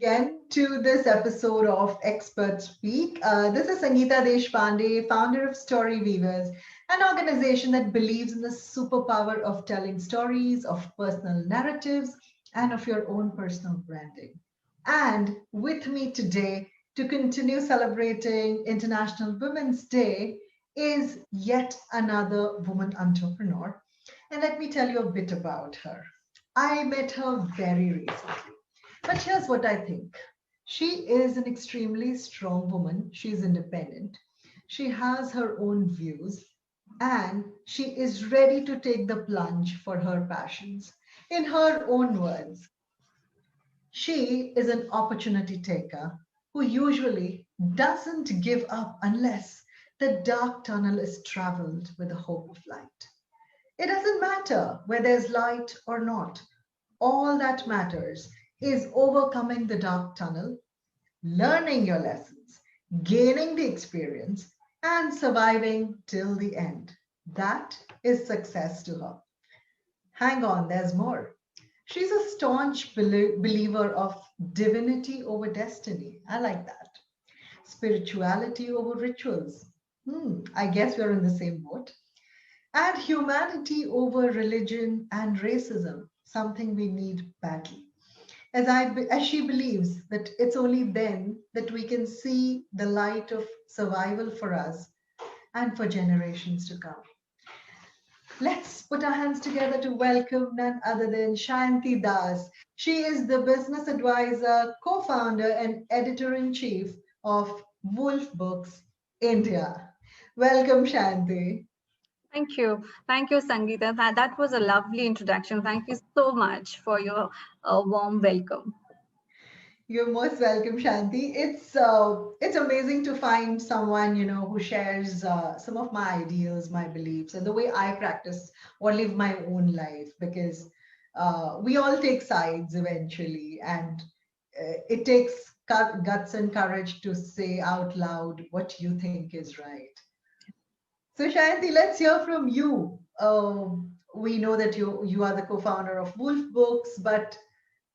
again to this episode of Expert Speak. This is Sangeeta Deshpande, founder of Story Weavers, an organization that believes in the superpower of telling stories, of personal narratives, and of your own personal branding. And with me today to continue celebrating International Women's Day is yet another woman entrepreneur. And let me tell you a bit about her. I met her very recently. But here's what I think. She is an extremely strong woman. She's independent. She has her own views and she is ready to take the plunge for her passions. In her own words, she is an opportunity taker who usually doesn't give up unless the dark tunnel is traveled with the hope of light. It doesn't matter where there's light or not. All that matters is overcoming the dark tunnel, learning your lessons, gaining the experience, and surviving till the end. That is success to her. Hang on, there's more. She's a staunch believer of divinity over destiny. I like that. Spirituality over rituals. I guess we're in the same boat. And humanity over religion and racism, something we need badly. As she believes that it's only then that we can see the light of survival for us and for generations to come. Let's put our hands together to welcome none other than Sayanti Das. She is the business advisor, co-founder, and editor-in-chief of Wolf Books India. Welcome, Shanti. Thank you. Thank you, Sangeeta. That was a lovely introduction. Thank you so much for your warm welcome. You're most welcome, Shanti. It's amazing to find someone who shares some of my ideals, my beliefs, and the way I practice or live my own life. Because we all take sides eventually, and it takes guts and courage to say out loud what you think is right. So, Shanti, let's hear from you. We know that you are the co-founder of Wolf Books, but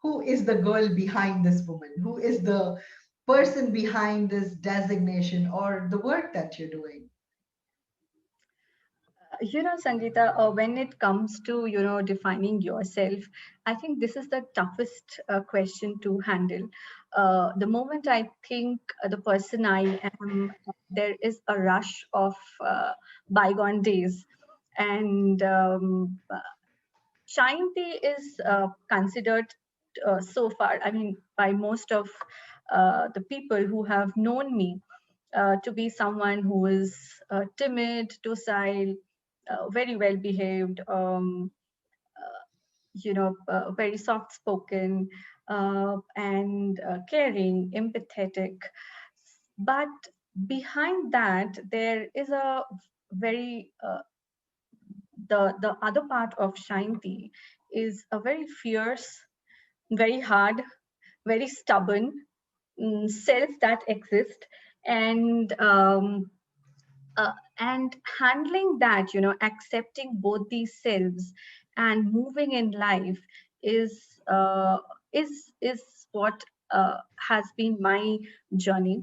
who is the girl behind this woman? Who is the person behind this designation or the work that you're doing? Sangeeta, when it comes to, defining yourself, I think this is the toughest question to handle. The moment I think the person I am, there is a rush of bygone days. And Shayanti is considered so far, I mean, by most of the people who have known me, to be someone who is timid, docile, very well behaved, very soft spoken, and caring, empathetic. But behind that, there is a very the other part of Shanti is a very fierce, very hard, very stubborn self that exists, and handling that, accepting both these selves and moving in life is uh, is what has been my journey.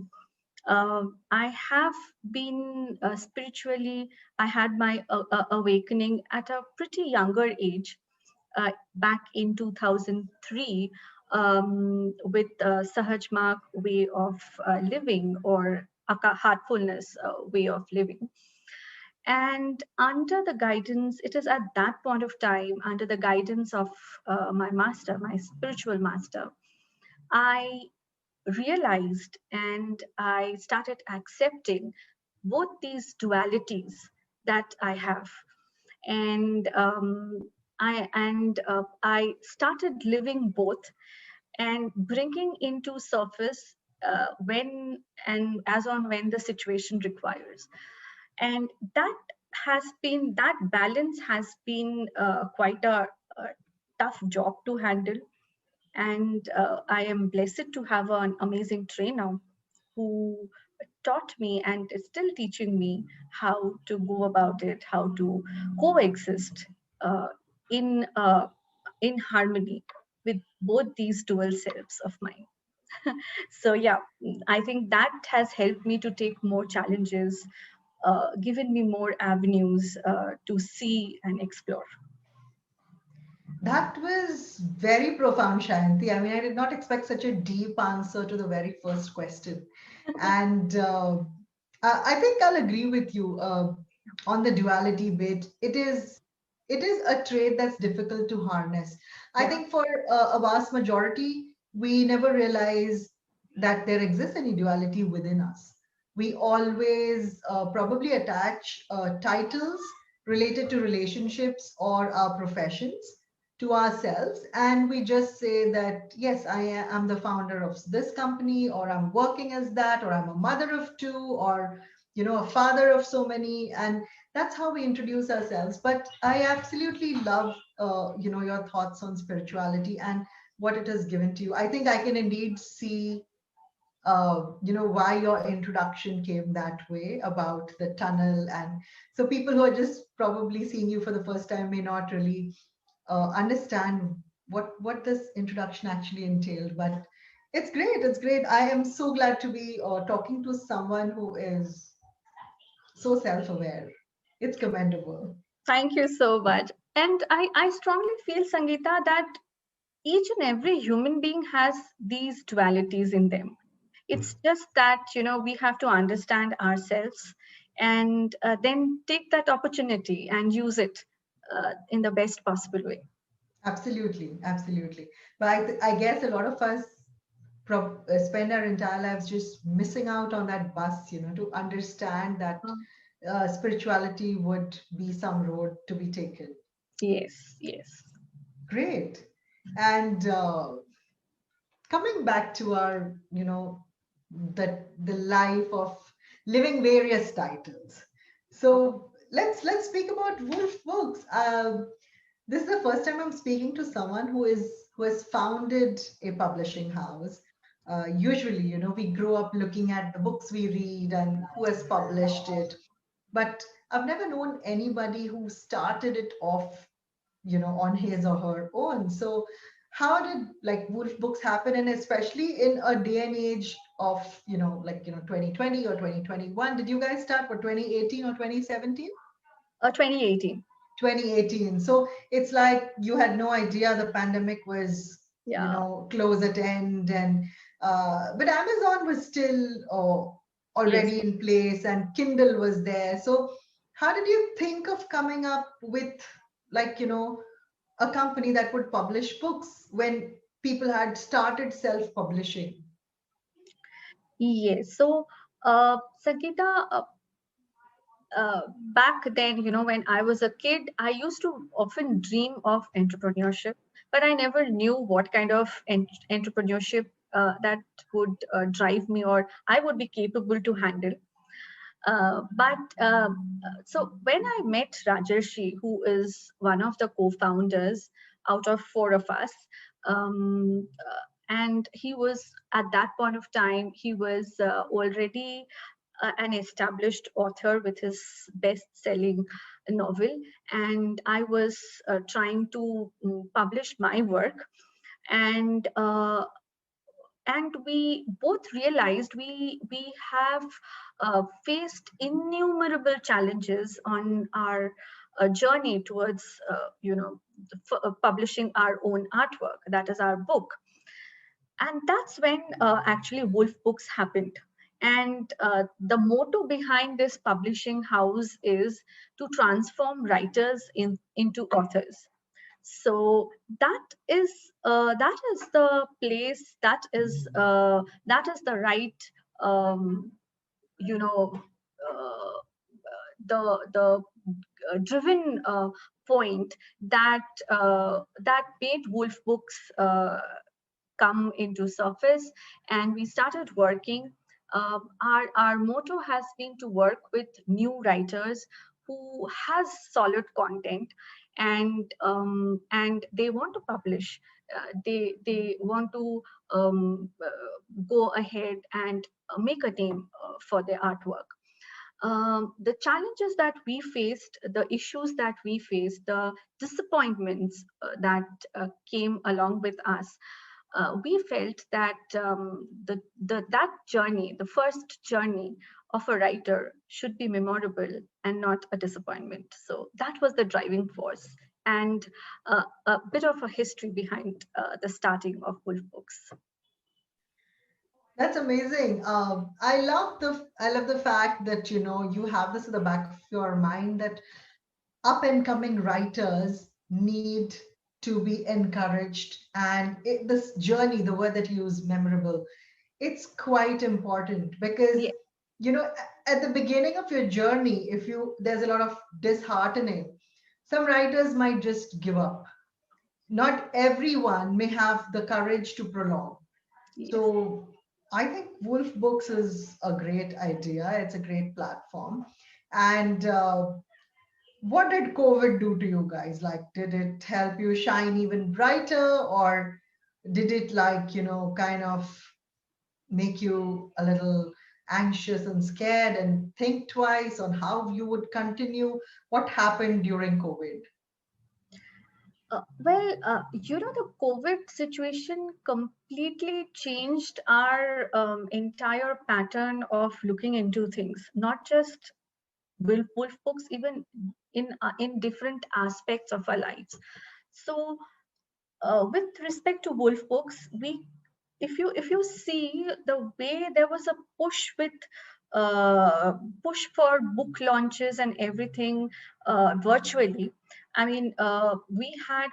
I have been spiritually, I had my awakening at a pretty younger age, back in 2003, with Sahaj Mark way of living, or heartfulness way of living. And under the guidance, it is at that point of time, under the guidance of my master, my spiritual master, I realized and I started accepting both these dualities that I have. And I started living both and bringing into surface when and as on when the situation requires. And that balance has been quite a tough job to handle. And I am blessed to have an amazing trainer who taught me and is still teaching me how to go about it, how to coexist uh, in harmony with both these dual selves of mine. So yeah, I think that has helped me to take more challenges, given me more avenues to see and explore. That was very profound, Shayanti. I mean, I did not expect such a deep answer to the very first question. And I think I'll agree with you on the duality bit. It is a trait that's difficult to harness. I Yeah. think for a vast majority, we never realize that there exists any duality within us. We always probably attach titles related to relationships or our professions to ourselves, and we just say that yes, am the founder of this company, or I'm working as that, or I'm a mother of two, or a father of so many, and that's how we introduce ourselves. But I absolutely love your thoughts on spirituality and what it has given to you. I think I can indeed see why your introduction came that way about the tunnel. And so people who are just probably seeing you for the first time may not really understand what this introduction actually entailed. But it's great. It's great. I am so glad to be talking to someone who is so self-aware. It's commendable. Thank you so much. And I strongly feel, Sangeeta, that each and every human being has these dualities in them. It's just that, we have to understand ourselves and then take that opportunity and use it in the best possible way. Absolutely, absolutely. But I guess a lot of us spend our entire lives just missing out on that bus, to understand that spirituality would be some road to be taken. Yes, yes. Great. And coming back to our, the life of living various titles. So let's speak about Wolf Books. This is the first time I'm speaking to someone who has founded a publishing house. Usually, we grow up looking at the books we read and who has published it, but I've never known anybody who started it off, on his or her own. So how did like Wolf Books happen, and especially in a day and age of 2020 or 2021? Did you guys start for 2018 or 2017? 2018. 2018. So it's like you had no idea the pandemic was, Yeah. close at end, and but Amazon was still Yes. already in place, and Kindle was there. So how did you think of coming up with like, a company that would publish books when people had started self-publishing? Yes. So, Sangeeta, uh, back then, when I was a kid, I used to often dream of entrepreneurship, but I never knew what kind of entrepreneurship that would drive me or I would be capable to handle. So when I met Rajarshi, who is one of the co-founders out of four of us, and he was at that point of time, he was already an established author with his best-selling novel, and I was trying to publish my work, and we both realized we have faced innumerable challenges on our journey towards publishing our own artwork, that is our book. And that's when actually Wolf Books happened. And the motto behind this publishing house is to transform writers into authors. So that is the place, that is the right um, you know uh, the driven point that made Wolf Books come into surface, and we started working. Our motto has been to work with new writers who has solid content, and they want to publish. They want to go ahead and make a name for their artwork. The challenges that we faced, the issues that we faced, the disappointments that came along with us, we felt that that journey, the first journey of a writer, should be memorable and not a disappointment. So that was the driving force, and a bit of a history behind the starting of Wolf Books. That's amazing. I love the fact that you have this in the back of your mind that up and coming writers need to be encouraged, and this journey, the word that you use, memorable, it's quite important because Yeah, at the beginning of your journey, if you there's a lot of disheartening, some writers might just give up. Not everyone may have the courage to prolong. yes. So I think Wolf Books is a great idea. It's a great platform. And what did COVID do to you guys? Like, did it help you shine even brighter, or did it, like, kind of make you a little anxious and scared and think twice on how you would continue? What happened during COVID? The COVID situation completely changed our entire pattern of looking into things, not just Wolf Books, even in different aspects of our lives. So, with respect to Wolf Books, if you see the way there was a uh, push for book launches and everything virtually. I mean, we had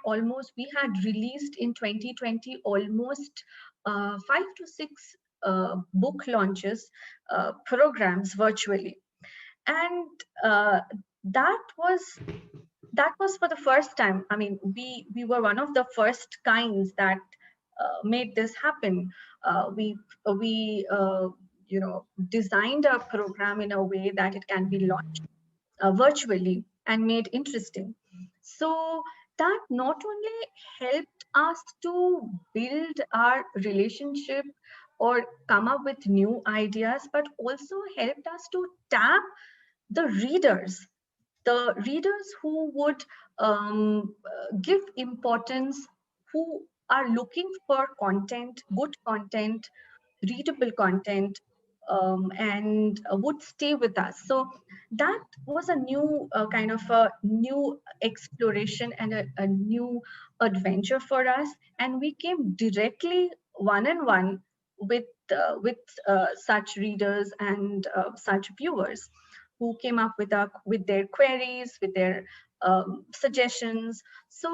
released in 2020 almost 5 to 6 book launches programs virtually, and uh, that was that was for the first time. I mean, we were one of the first kinds that made this happen. We designed a program in a way that it can be launched virtually and made interesting. So that not only helped us to build our relationship or come up with new ideas, but also helped us to tap the readers who would give importance, who are looking for content, good content, readable content, and would stay with us. So that was a new kind of a new exploration and a new adventure for us. And we came directly one on one with such readers and such viewers who came up with their queries, with their suggestions. So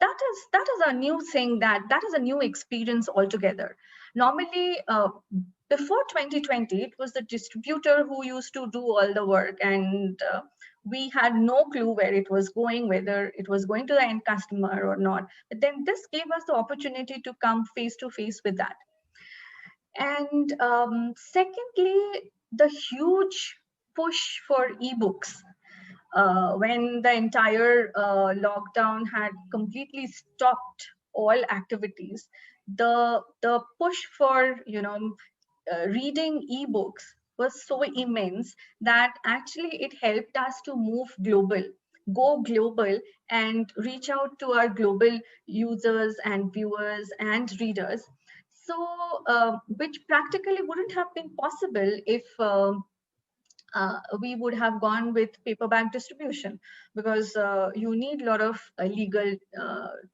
that is a new thing, that is a new experience altogether. Normally, before 2020, it was the distributor who used to do all the work, and we had no clue where it was going, whether it was going to the end customer or not. But then this gave us the opportunity to come face to face with that. And secondly, the huge push for ebooks when the entire lockdown had completely stopped all activities. The push for reading ebooks was so immense that actually it helped us to go global, and reach out to our global users and viewers and readers. So, which practically wouldn't have been possible if we would have gone with paperback distribution, because you need a lot of legal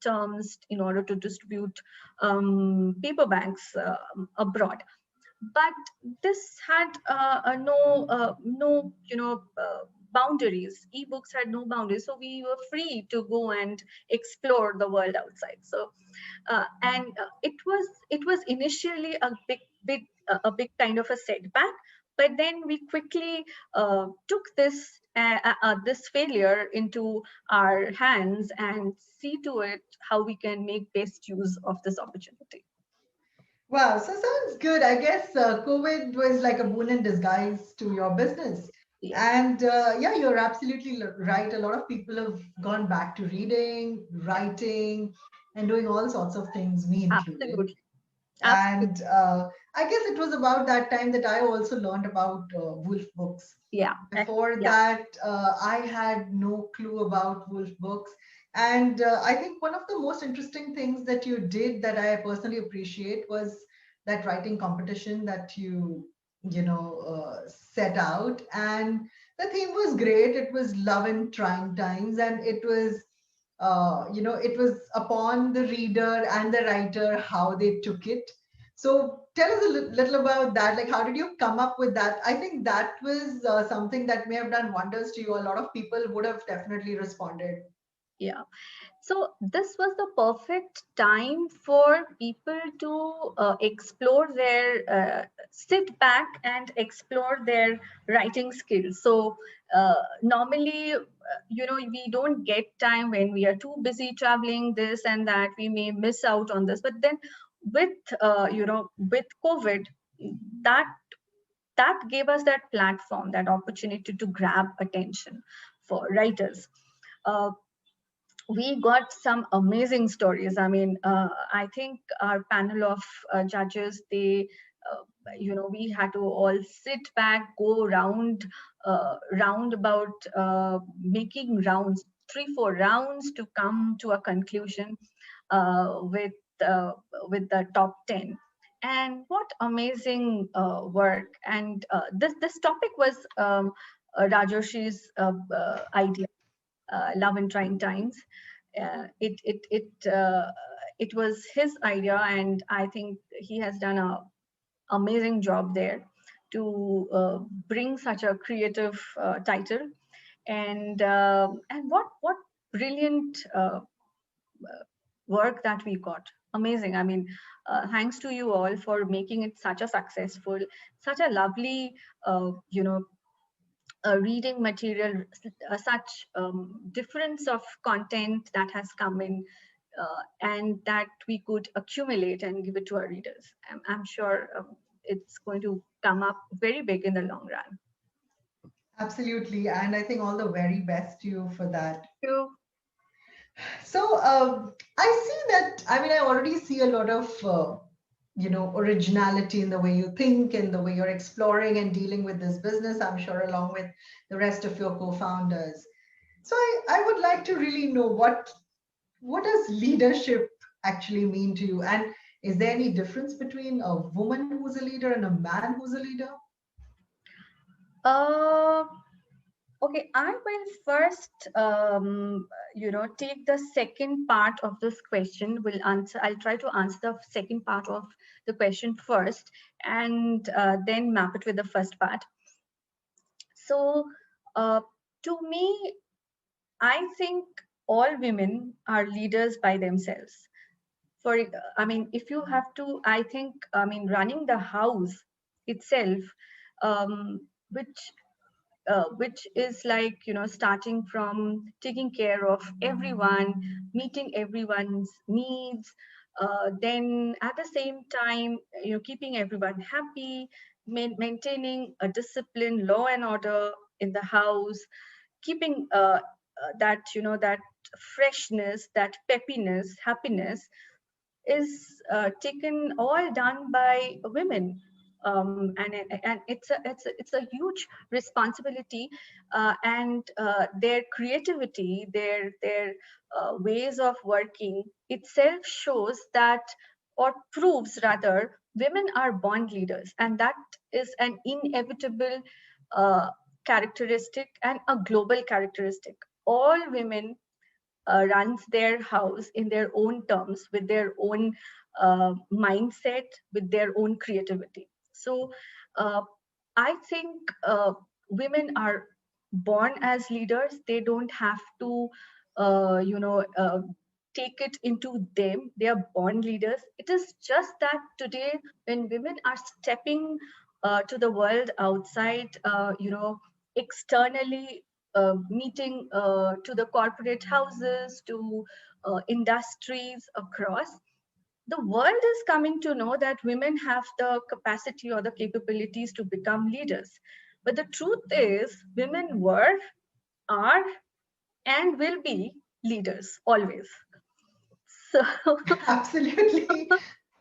terms in order to distribute paperbacks abroad. But this had no boundaries. Ebooks had no boundaries, so we were free to go and explore the world outside. So and it was initially a big kind of a setback, but then we quickly took this failure into our hands and see to it how we can make best use of this opportunity. Wow, so sounds good. I guess COVID was like a boon in disguise to your business. Yes, And yeah, you're absolutely right. A lot of people have gone back to reading, writing, and doing all sorts of things, me included. absolutely, absolutely. And I guess it was about that time that I also learned about Wolf Books. Yeah, Before yeah. that, I had no clue about Wolf Books. And I think one of the most interesting things that you did that I personally appreciate was that writing competition that set out. And the theme was great. It was love in trying times, and it was upon the reader and the writer how they took it. So tell us a little about that. Like, how did you come up with that? I think that was something that may have done wonders to you. A lot of people would have definitely responded. Yeah. So this was the perfect time for people to explore sit back and explore their writing skills. So normally, we don't get time when we are too busy traveling this and that. We may miss out on this. But then with COVID, that that gave us that platform, that opportunity to grab attention for writers. Uh, we got some amazing stories. I mean, I think our panel of judges, we had to all sit back, go round about making rounds, 3 4 rounds to come to a conclusion uh, with uh, with the top 10. And what amazing work! And this topic was Rajoshi's idea, Love in Trying Times. It was his idea, and I think he has done a amazing job there to bring such a creative title. And what brilliant work that we got. Amazing. I mean, thanks to you all for making it such a successful, such a lovely, reading material, such difference of content that has come in, and that we could accumulate and give it to our readers. I'm sure it's going to come up very big in the long run. Absolutely. And I think all the very best to you for that. So, So I see that, I mean, I already see a lot of, originality in the way you think and the way you're exploring and dealing with this business, I'm sure, along with the rest of your co-founders. So I would like to really know what does leadership actually mean to you? And is there any difference between a woman who's a leader and a man who's a leader? uh, okay, I will first, take the second part of this question. I'll try to answer the second part of the question first, and then map it with the first part. So, uh, to me, I think all women are leaders by themselves. I mean, if you have to, I think, I mean, running the house itself, which which is like, starting from taking care of everyone, meeting everyone's needs, then at the same time, keeping everyone happy, maintaining a discipline, law and order in the house, keeping that freshness, that peppiness, happiness is taken all done by women. And it's a huge responsibility, and their creativity, their ways of working itself shows that, or proves rather, women are born leaders, and that is an inevitable uh, characteristic and a global characteristic. All women runs their house in their own terms, with their own mindset, with their own creativity. So uh, I think women are born as leaders. They don't have to, uh, you know, uh, take it into them. They are born leaders. It is just that today, when women are stepping to the world outside, externally, meeting to the corporate houses, to industries across, the world is coming to know that women have the capacity or the capabilities to become leaders. But the truth is, women were, are, and will be leaders always. So, Absolutely.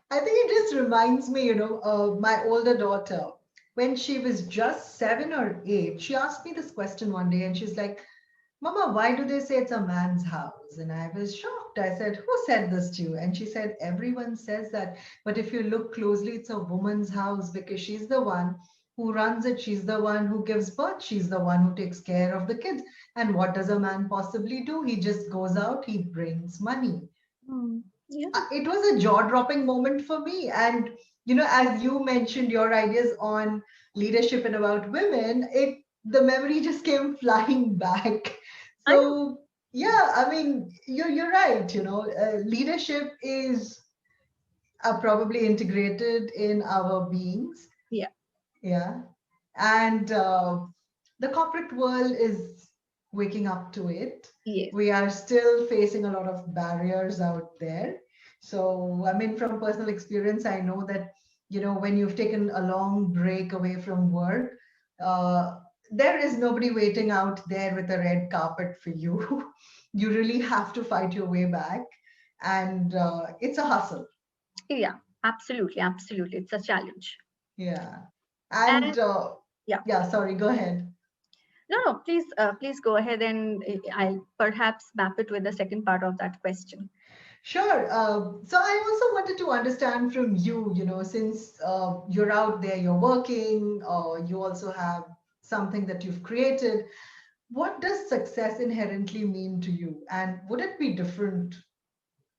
I think it just reminds me, my older daughter, when she was just 7 or 8, she asked me this question one day and she's like, Mama, why do they say it's a man's house? And I was shocked. I said, who said this to you? And she said, everyone says that. But if you look closely, it's a woman's house because she's the one who runs it. She's the one who gives birth. She's the one who takes care of the kids. And what does a man possibly do? He just goes out, he brings money. Hmm. Yeah. It was a jaw-dropping moment for me. And, as you mentioned your ideas on leadership and about women, the memory just came flying back. I know. So, yeah, I mean, you're right. Leadership is probably integrated in our beings. Yeah. Yeah. And the corporate world is waking up to it. Yes. We are still facing a lot of barriers out there. So, I mean, from personal experience, I know that, when you've taken a long break away from work, uh, there is nobody waiting out there with a red carpet for you. You really have to fight your way back. And it's a hustle. Yeah. Absolutely. Absolutely. It's a challenge. Yeah. And And yeah. yeah, sorry, go ahead. No, no, please, please go ahead, and I'll perhaps map it with the second part of that question. Sure. So I also wanted to understand from you, since you're out there, you're working, you also have something that you've created. What does success inherently mean to you? And would it be different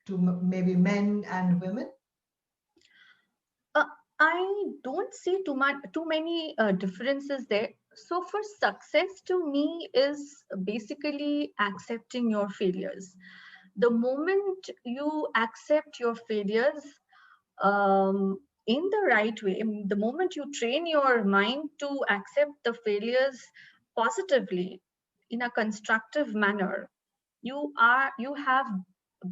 to maybe men and women? Uh, I don't see too many differences there. So, for success to me is basically accepting your failures. The moment you accept your failures, in the right way, the moment you train your mind to accept the failures positively in a constructive manner, you have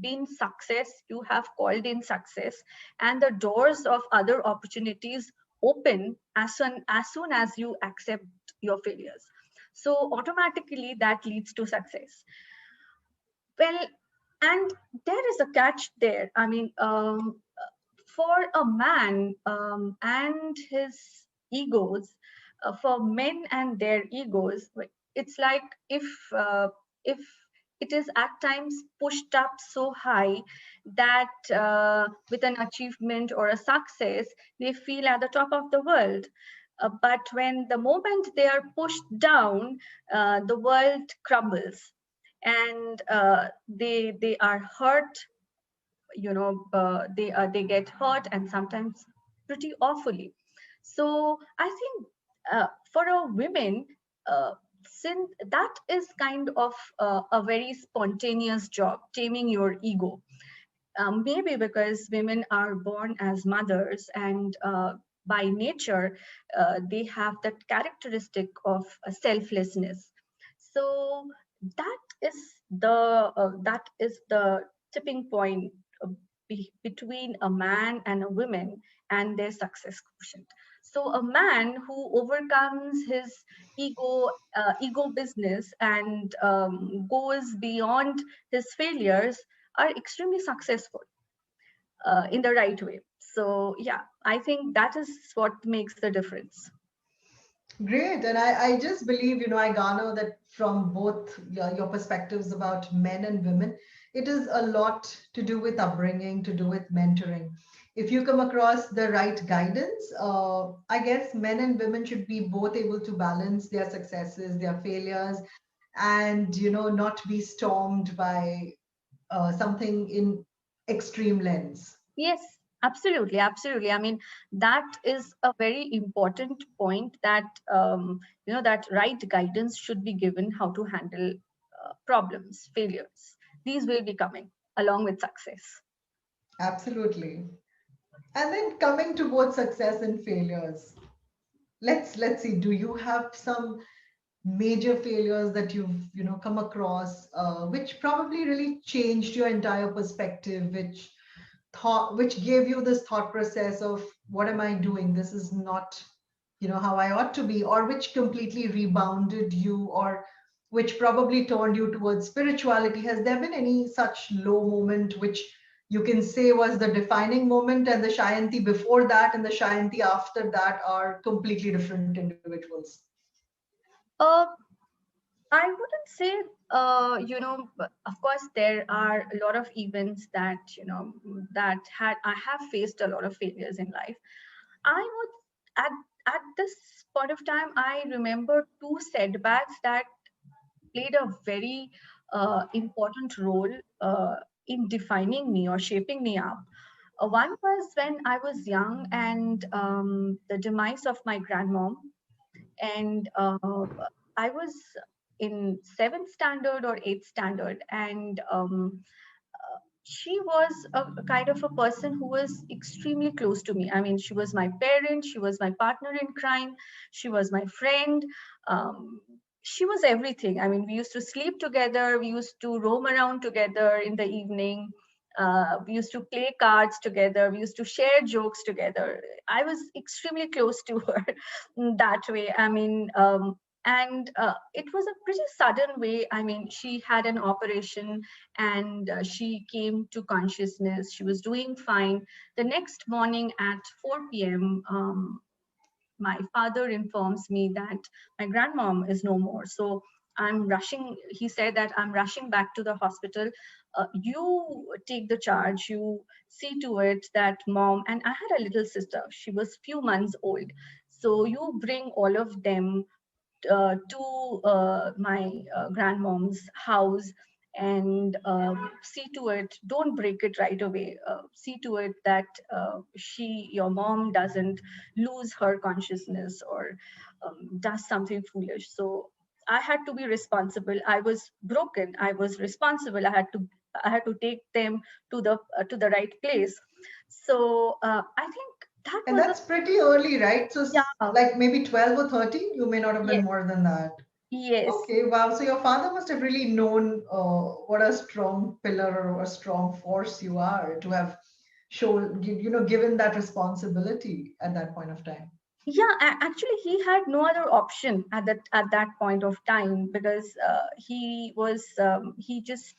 been success, you have called in success, and the doors of other opportunities open as soon as you accept your failures. So automatically that leads to success. Well, and there is a catch there. I mean, for a man and his egos, for men and their egos, it's like if it is at times pushed up so high that with an achievement or a success they feel at the top of the world. But when the moment they are pushed down, the world crumbles, and they are hurt. They get hurt, and sometimes pretty awfully. So I think for a women, since that is kind of a very spontaneous job, taming your ego. Maybe because women are born as mothers, and by nature they have that characteristic of selflessness. So that is the tipping point between a man and a woman and their success quotient. So a man who overcomes his ego business and goes beyond his failures are extremely successful in the right way. So yeah, I think that is what makes the difference. Great. And I just believe, I garner that from both your perspectives about men and women. It is a lot to do with upbringing, to do with mentoring. If you come across the right guidance, I guess men and women should be both able to balance their successes, their failures, and, not be stormed by something in extreme lens. Yes, absolutely, absolutely. I mean, that is a very important point, that that right guidance should be given how to handle problems, failures. These will be coming along with success. Absolutely. And then coming to both success and failures, let's see, do you have some major failures that you've come across, which probably really changed your entire perspective, which gave you this thought process of what am I doing, this is not how I ought to be, or which completely rebounded you, or which probably turned you towards spirituality? Has there been any such low moment which you can say was the defining moment, and the Shayanti before that and the Shayanti after that are completely different individuals? Uh, I wouldn't say, but of course, there are a lot of events that, that I have faced a lot of failures in life. I would, at this point of time, I remember two setbacks that played a very important role in defining me or shaping me up. One was when I was young, and the demise of my grandmom. And I was in seventh standard or eighth standard, and she was a kind of a person who was extremely close to me. I mean, she was my parent, she was my partner in crime, she was my friend. Um, she was everything. I mean, we used to sleep together, we used to roam around together in the evening. We used to play cards together. We used to share jokes together. I was extremely close to her that way. I mean, and it was a pretty sudden way. I mean, she had an operation, and she came to consciousness. She was doing fine. The next morning at 4 p.m., my father informs me that my grandmom is no more. So I'm rushing. He said that I'm rushing back to the hospital. You take the charge. You see to it that mom, and I had a little sister. She was few months old. So you bring all of them to my grandmom's house, and see to it, don't break it right away. See to it that your mom doesn't lose her consciousness or does something foolish. So I had to be responsible. I was broken. I was responsible. I had to take them to the right place. So I think that And was a, that's pretty early, right? So, yeah. like maybe 12 or 13, you may not have been Yes. more than that. Yes. Okay, wow. So your father must have really known what a strong pillar or a strong force you are to have given that responsibility at that point of time. Yeah, actually he had no other option at that point of time, because he just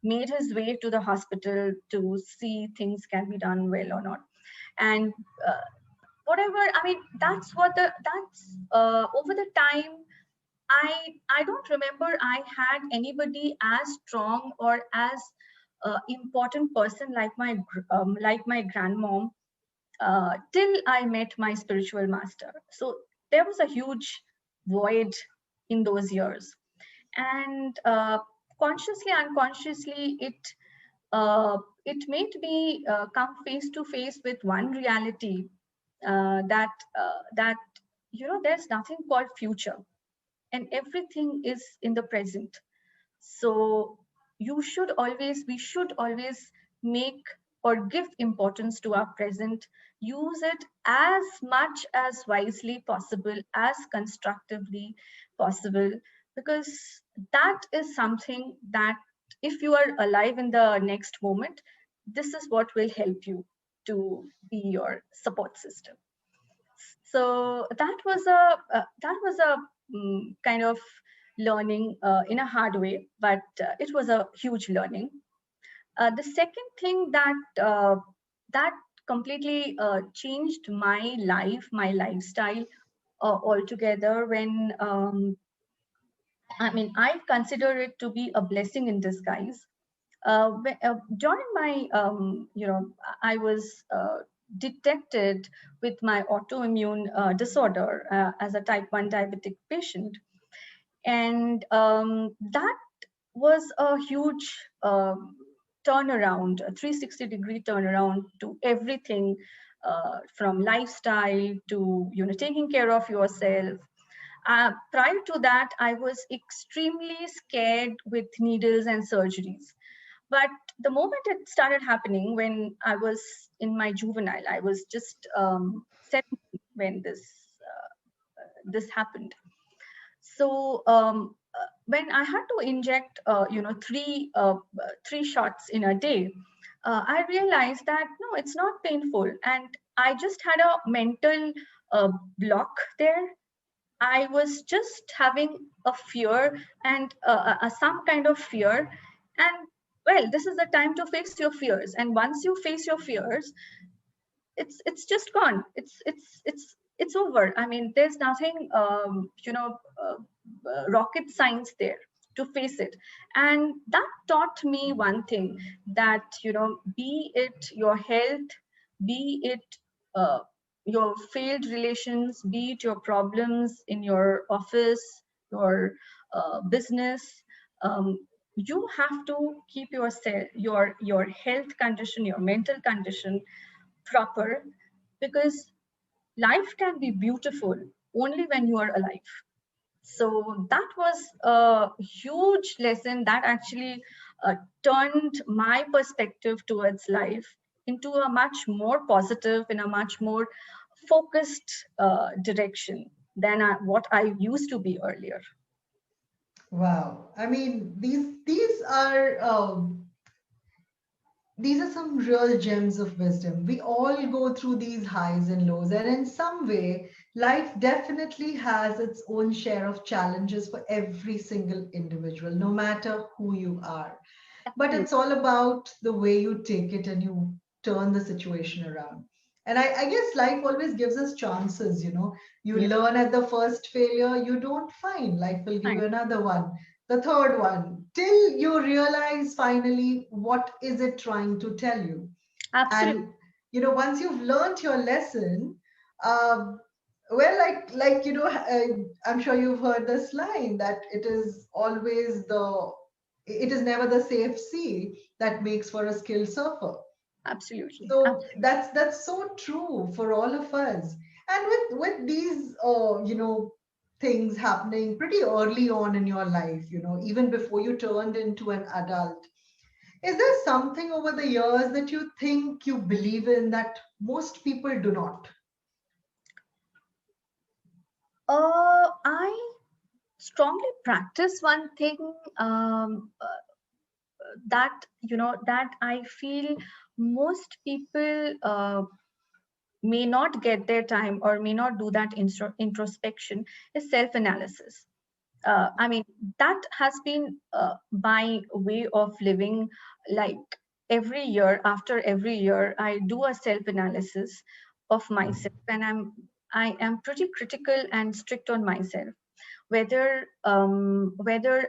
made his way to the hospital to see things can be done well or not. And uh, whatever, I mean, that's over the time, I don't remember I had anybody as strong or as important person like my grandmom, till I met my spiritual master. So there was a huge void in those years. And consciously, unconsciously, it made me come face to face with one reality, that there's nothing called future, and everything is in the present. So we should always make or give importance to our present, use it as much as wisely possible, as constructively possible, because that is something that, if you are alive in the next moment, this is what will help you to be your support system. So that was a kind of learning in a hard way, but it was a huge learning. The second thing that completely changed my life, my lifestyle altogether, when I mean, I consider it to be a blessing in disguise. During my, I was detected with my autoimmune disorder as a type 1 diabetic patient. And that was a huge turnaround, a 360-degree turnaround to everything, from lifestyle to, taking care of yourself. Prior to that, I was extremely scared with needles and surgeries. But the moment it started happening, when I was in my juvenile, I was just 17 when this happened. So when I had to inject, three shots in a day, I realized that no, it's not painful, and I just had a mental block there. I was just having a fear, and some kind of fear. And well, this is the time to face your fears. And once you face your fears, it's just gone. It's over. I mean, there's nothing. rocket science there to face it. And that taught me one thing, that be it your health, be it uh, your failed relations, be it your problems in your office, your business, um, you have to keep your health condition, your mental condition proper, because life can be beautiful only when you are alive. So that was a huge lesson that actually turned my perspective towards life into a much more positive, in a much more focused direction than what I used to be earlier. Wow. I mean, these are some real gems of wisdom. We all go through these highs and lows, and in some way, life definitely has its own share of challenges for every single individual, no matter who you are. But Absolutely. it's all about the way you take it and you turn the situation around. And I guess life always gives us chances, you know. You Yes, learn at the first failure, you don't find. Life will give fine. you another one, the third one, till you realize finally what is it trying to tell you. Absolutely. And once you've learned your lesson, um, well, I'm sure you've heard this line that it is never the safe sea that makes for a skilled surfer. Absolutely. So Absolutely. that's so true for all of us. And with these things happening pretty early on in your life, even before you turned into an adult, is there something over the years that you think you believe in that most people do not? I strongly practice one thing, that that I feel most people may not get their time or may not do that introspection, is self analysis. I mean, that has been my way of living. Like, every year, after every year, I do a self analysis of myself, and I am pretty critical and strict on myself, whether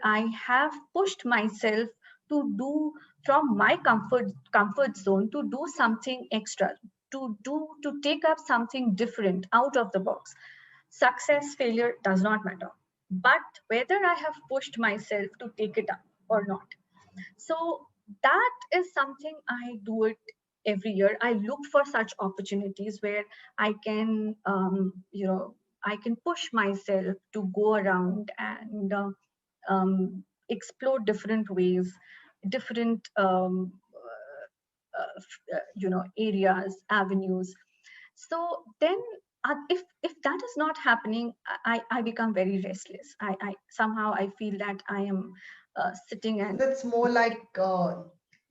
I have pushed myself to do from my comfort zone, to do something extra, to take up something different out of the box. Success, failure does not matter, but whether I have pushed myself to take it up or not. So that is something I do it every year. I look for such opportunities where I can, I can push myself to go around and explore different ways, different areas, avenues. So then, if that is not happening, I become very restless. I somehow I feel that I am sitting and That's more like,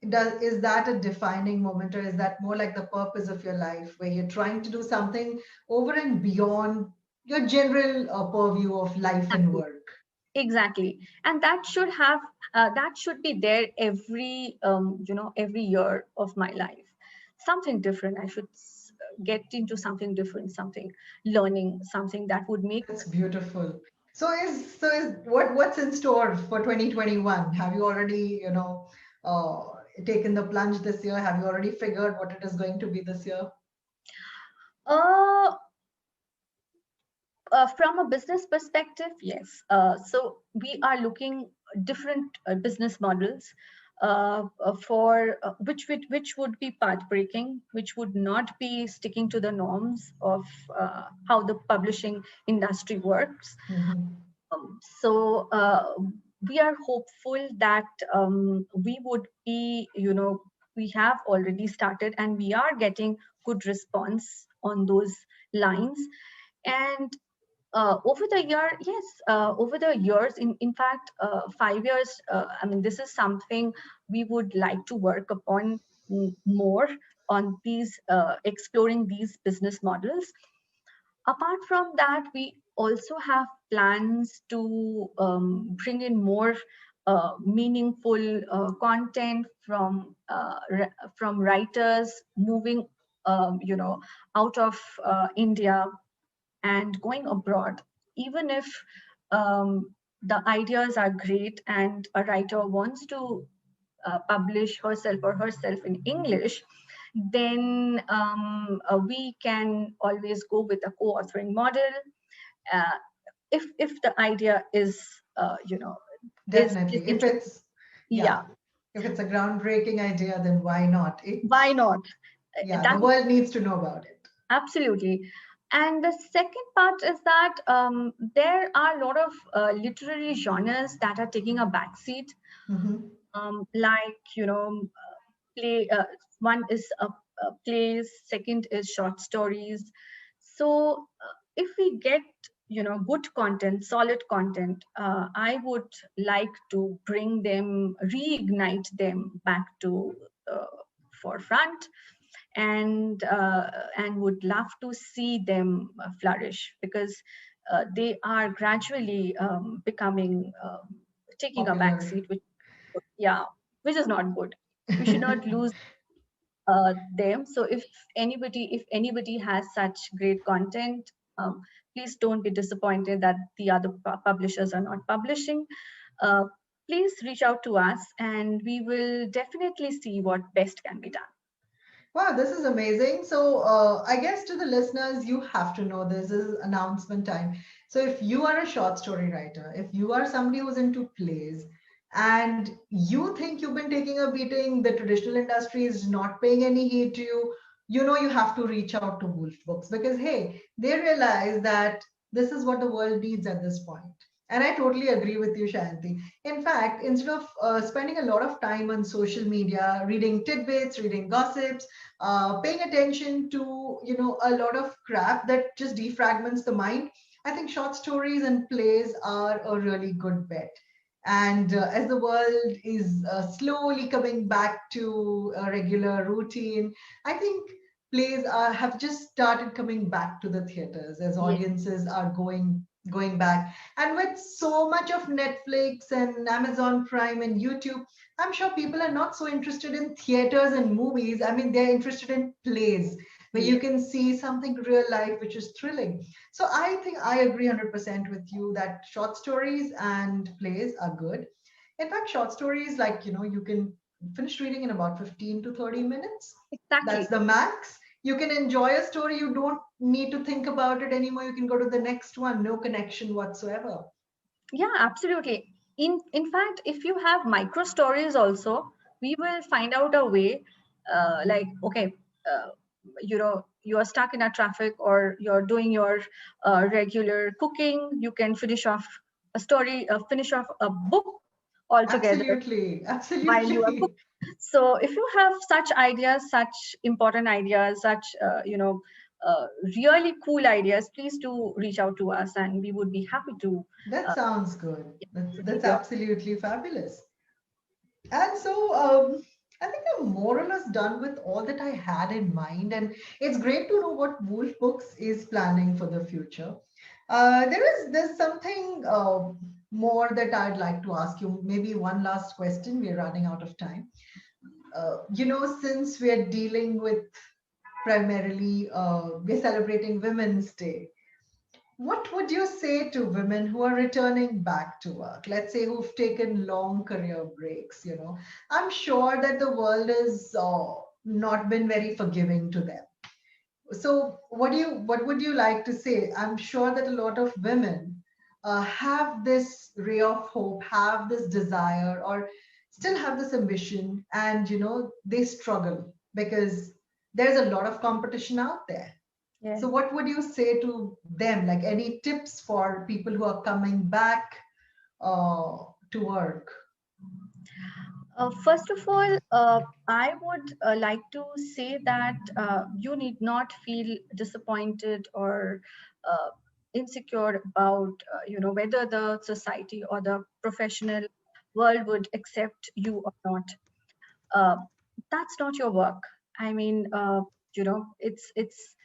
is that a defining moment, or is that more like the purpose of your life, where you're trying to do something over and beyond your general purview of life and work? exactly, and that should be there every every year of my life. Something different. I should get into something different, something learning, something that would make. That's beautiful. So is what's in store for 2021? Have you already, taken the plunge this year? Have you already figured what it is going to be this year? Uh, from a business perspective, yes. So we are looking different business models for which would be path breaking, which would not be sticking to the norms of how the publishing industry works. Mhm. So we are hopeful that we would be, we have already started and we are getting good response on those lines. And over the year, yes, over the years, in fact, 5 years, I mean, this is something we would like to work upon more on these, exploring these business models. Apart from that, we also have plans to bring in more meaningful content from writers moving, out of India and going abroad. Even if um, the ideas are great and a writer wants to publish herself in English, then we can always go with a co-authoring model. Uh, if the idea is is Definitely. If interesting, it's, yeah, yeah, if it's a groundbreaking idea, then why not? why not? Yeah, the That world needs to know about it. absolutely. And the second part is that there are a lot of literary genres that are taking a backseat, Hmm. like play. One is plays, second is short stories. So if we get good content, solid content, I would like to bring them, reignite them back to uh, forefront, and would love to see them flourish, because they are gradually becoming taking a back Popular. seat, which, yeah, which is not good. We should not lose them. So if anybody has such great content, please don't be disappointed that the other publishers are not publishing. uh, Please reach out to us and we will definitely see what best can be done. Wow, this is amazing. So, I guess to the listeners, you have to know this is announcement time. So, if you are a short story writer, if you are somebody who's into plays, and you think you've been taking a beating, the traditional industry is not paying any heed to you, you have to reach out to Wolf Books because, hey, they realize that this is what the world needs at this point. And I totally agree with you, Shanti. In fact, instead of spending a lot of time on social media, reading tidbits, reading gossips, paying attention to a lot of crap that just defragments the mind, I think short stories and plays are a really good bet. And as the world is slowly coming back to a regular routine, I think plays have just started coming back to the theaters as Yeah. audiences are going back. And with so much of Netflix and Amazon Prime and YouTube, I'm sure people are not so interested in theaters and movies. I mean, they're interested in plays where you Yeah. can see something real life, which is thrilling. So I think I agree 100% with you that short stories and plays are good. In fact, short stories, like, you can finish reading in about 15 to 30 minutes. That's Exactly. the max. You can enjoy a story. You don't need to think about it anymore. You can go to the next one, no connection whatsoever. Yeah, absolutely. In fact, if you have micro stories also, we will find out a way. Like, okay, uh, you are stuck in a traffic, or you're doing your regular cooking. You can finish off a book altogether Absolutely. while you are Absolutely. cooking. So if you have such ideas, such important ideas, such really cool ideas, please do reach out to us, and we would be happy to That uh, sounds good. That's receive your. absolutely fabulous. And so I think I'm more or less done with all that I had in mind. And it's great to know what Wolf Books is planning for the future. There's something more that I'd like to ask you. Maybe one last question. We're running out of time. Since we're dealing with primarily, we're celebrating Women's Day. What would you say to women who are returning back to work? Let's say who've taken long career breaks, I'm sure that the world has not been very forgiving to them. So what would you like to say? I'm sure that a lot of women have this ray of hope, have this desire, or still have this ambition, and they struggle because there's a lot of competition out there. Yeah. So, what would you say to them? Like any tips for people who are coming back uh, to work? First of all, I would like to say that you need not feel disappointed or uh, insecure about whether the society or the professional world would accept you or not. uh, that's not your work. I mean, it's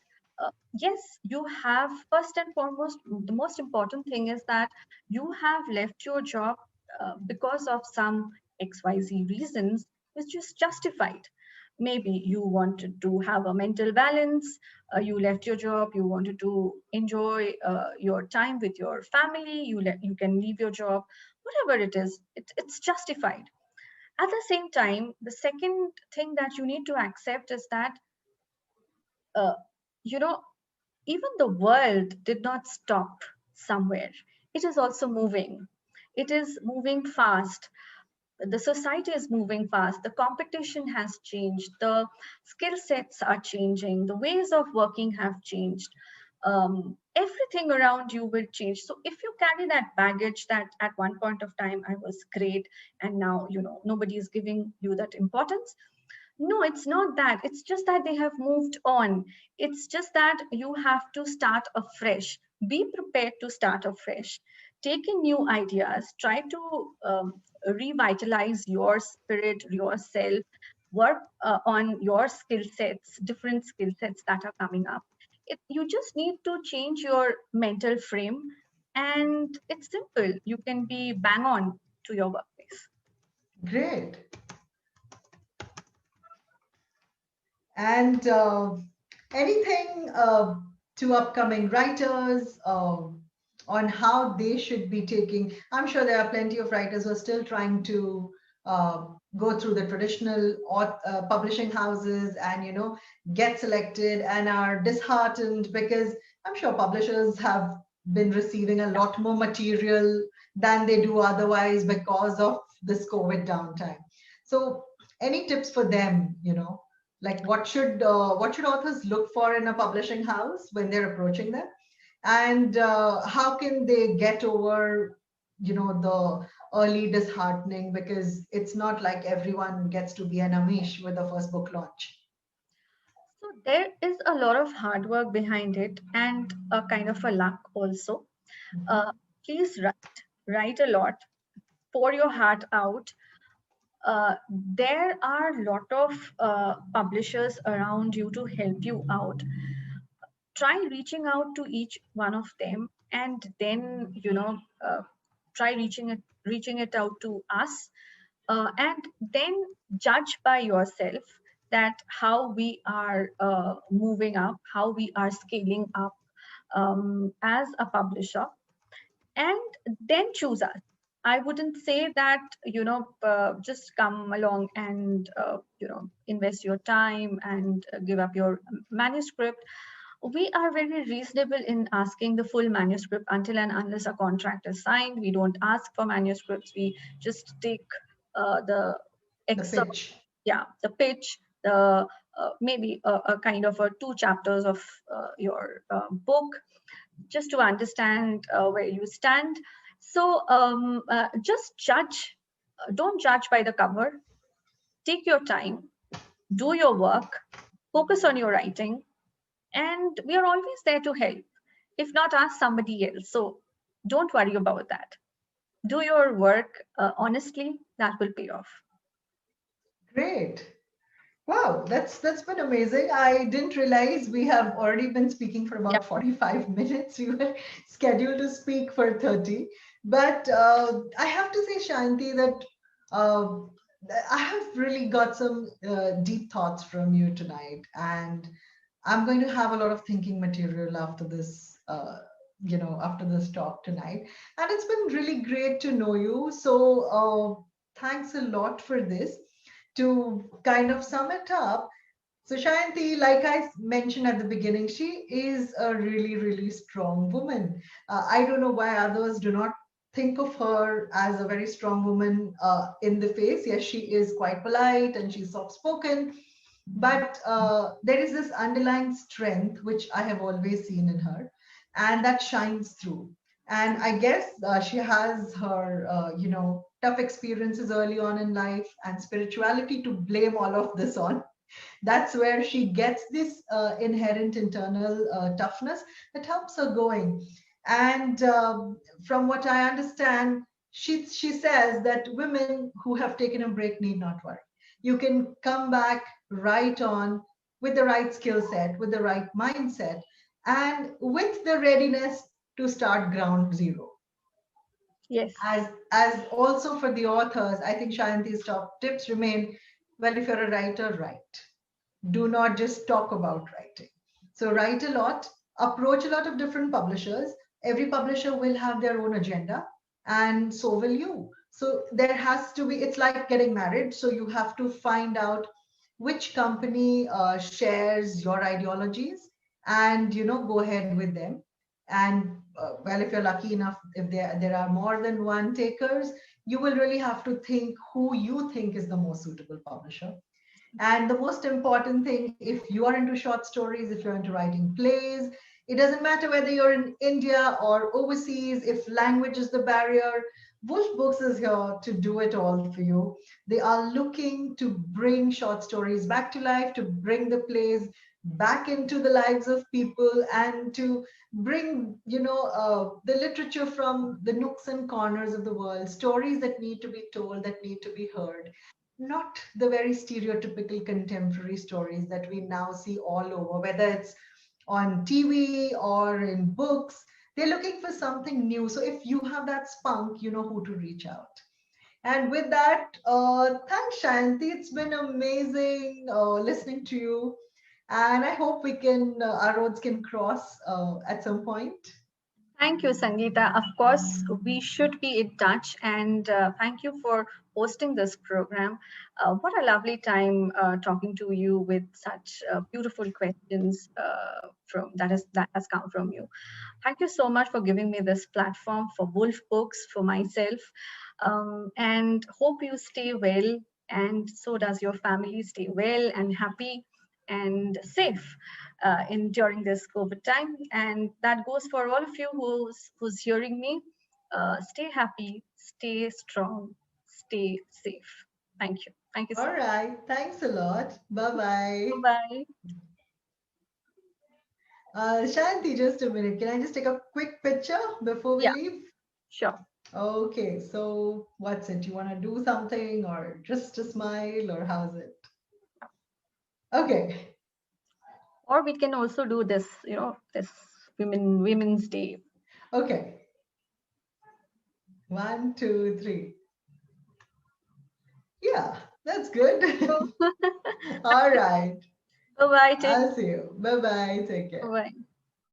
yes, you have, first and foremost, the most important thing is that you have left your job because of some XYZ reasons, which is justified. maybe you wanted to have a mental balance, you left your job, you wanted to enjoy your time with your family, you can leave your job, whatever it is, it's justified. At the same time, the second thing that you need to accept is that uh, you know even the world did not stop somewhere. It is also moving. It is moving fast. The society is moving fast. The competition has changed. The skill sets are changing. The ways of working have changed. Everything around you will change. So if you carry that baggage that at one point of time I was great and now nobody is giving you that importance, no, it's not that. It's just that they have moved on. It's just that you have to start afresh. Be prepared to start afresh. Take in new ideas. Try to revitalize your spirit, yourself. Work on your skill sets, different skill sets that are coming up. You just need to change your mental frame, and it's simple. You can be bang on to your workplace. Great. And anything to upcoming writers on how they should be taking? I'm sure there are plenty of writers who are still trying to go through the traditional publishing houses and get selected and are disheartened because I'm sure publishers have been receiving a lot more material than they do otherwise because of this COVID downtime. So, any tips for them? Like what should authors look for in a publishing house when they're approaching them, and how can they get over the early disheartening, because it's not like everyone gets to be an amish with the first book launch. So there is a lot of hard work behind it and a kind of a luck also. Mhm. Uh, Please write a lot, pour your heart out. There are a lot of publishers around you to help you out. Try reaching out to each one of them, and then try reaching it out to us, and then judge by yourself that how we are moving up, how we are scaling up as a publisher, and then choose us. I wouldn't say that just come along and invest your time and give up your manuscript. We are very reasonable in asking the full manuscript until and unless a contract is signed. We don't ask for manuscripts. We just take the The excerpt, pitch. yeah, the pitch, the maybe a kind of a two chapters of your book, just to understand where you stand. So just judge. Don't judge by the cover. Take your time, do your work, focus on your writing, and we are always there to help. If not us, somebody else. So don't worry about that. Do your work honestly, that will pay off. Great. Wow, that's been amazing. I didn't realize we have already been speaking for Yeah. about 45 minutes. We were scheduled to speak for 30. But I have to say, Shanti, that uh, I have really got some deep thoughts from you tonight. And I'm going to have a lot of thinking material after this, after this talk tonight. And it's been really great to know you. So thanks a lot for this. To kind of sum it up, so Shayanti, like I mentioned at the beginning, she is a really, really strong woman. I don't know why others do not think of her as a very strong woman in the face. Yes, she is quite polite and she's soft spoken, but there is this underlying strength which I have always seen in her, and that shines through. And I guess she has her, tough experiences early on in life and spirituality to blame all of this on. That's where she gets this inherent internal toughness that helps her going. And from what I understand, she says that women who have taken a break need not worry. You can come back right on with the right skill set, with the right mindset, and with the readiness to start ground zero. Yes. As also for the authors, I think Shayanti's top tips remain, well, if you're a writer, write. Do not just talk about writing. So write a lot, approach a lot of different publishers. Every publisher will have their own agenda, and so will you. So there has to be, it's like getting married. So you have to find out which company shares your ideologies, and go ahead with them. And well, if you're lucky enough, if there are more than one takers, you will really have to think who you think is the most suitable publisher. And the most important thing, if you are into short stories, if you're into writing plays, it doesn't matter whether you're in India or overseas, if language is the barrier, Wolf Books is here to do it all for you. They are looking to bring short stories back to life, to bring the plays back into the lives of people, and to bring, the literature from the nooks and corners of the world, stories that need to be told, that need to be heard, not the very stereotypical contemporary stories that we now see all over, whether it's on TV or in books. They're looking for something new. So if you have that spunk, you know who to reach out. And with that, thanks, Shanti. It's been amazing listening to you. And I hope our roads can cross at some point. Thank you, Sangeeta. Of course, we should be in touch, and thank you for hosting this program. What a lovely time talking to you with such beautiful questions that has come from you. Thank you so much for giving me this platform for Wolf Books, for myself, and hope you stay well, and so does your family. Stay well and happy and safe in during this COVID time. And that goes for all of you who's hearing me. Stay happy, stay strong, stay safe. Thank you. Thank you All so much. right. Thanks a lot. Bye Bye bye. bye. Shanti, just a minute. Can I just take a quick picture before we Yeah, leave? sure. Okay, so what's it? You want to do something or just a smile or how's it? Okay, Or we can also do this, this Women's Day. okay. One, two, three. Yeah, that's good. All right. Bye bye. Take I'll see you. Bye bye. Take care. bye.